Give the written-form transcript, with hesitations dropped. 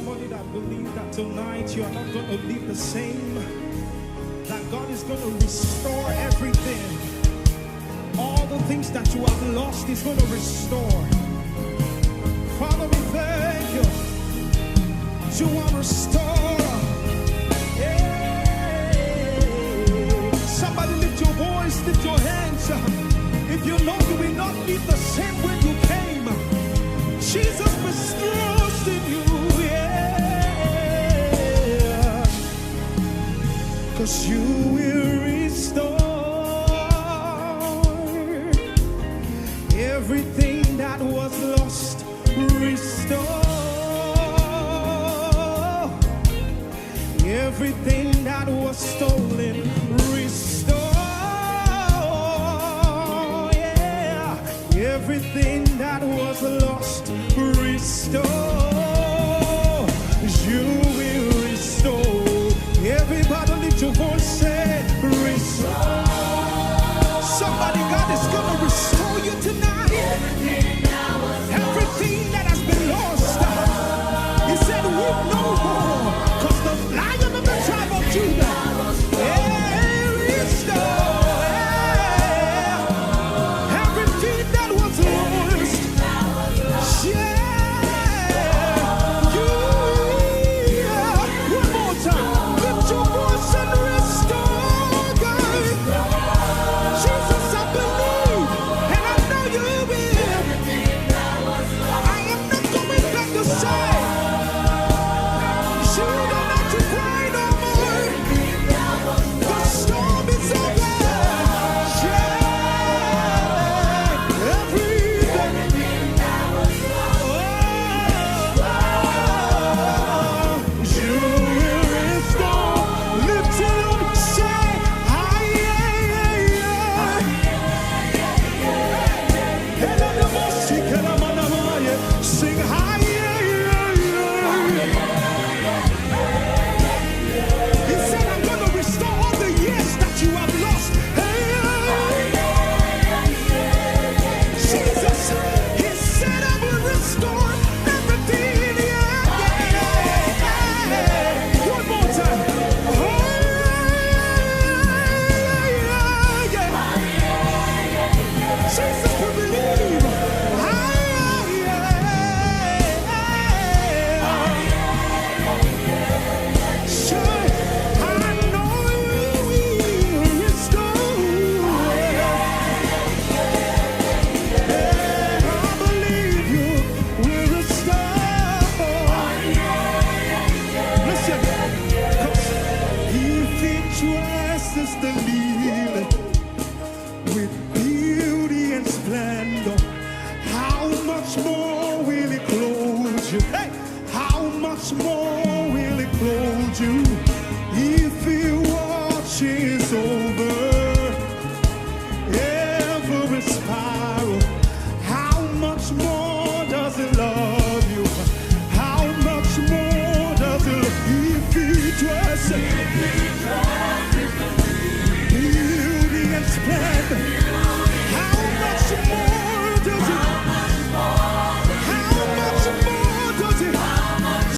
somebody that believes that tonight you are not going to live the same? That God is going to restore everything. All the things that you have lost, He's going to restore. Father, we thank you. You are restorer. Yeah. Somebody lift your voice, lift your hands. If you know you will not live the same when you came, Jesus restores in you. Yeah. 'Cause you will restore everything that was lost. Restore everything that was stolen. Restore, yeah, everything that was lost. Restore, you will restore. Everybody lift your voice, say restore. Somebody, God is gonna restore you tonight. Everything that has been lost, He said, weep no more, 'cause the Lion of the tribe of Judah, restore everything that was lost. Yeah, one more time, lift your voice and restore, God. Jesus, I believe, and I know you will. I am not going back the same. You don't have to cry no more. The storm is over. Yeah, everything that was lost. You will restore. Lift it up, say, sing high. He said, I'm going to restore all the years that you have lost. Jesus, He said, I will restore everything. Yeah. One more time. Jesus, we believe. With beauty and splendor, how much more will He clothe you? Hey, how much more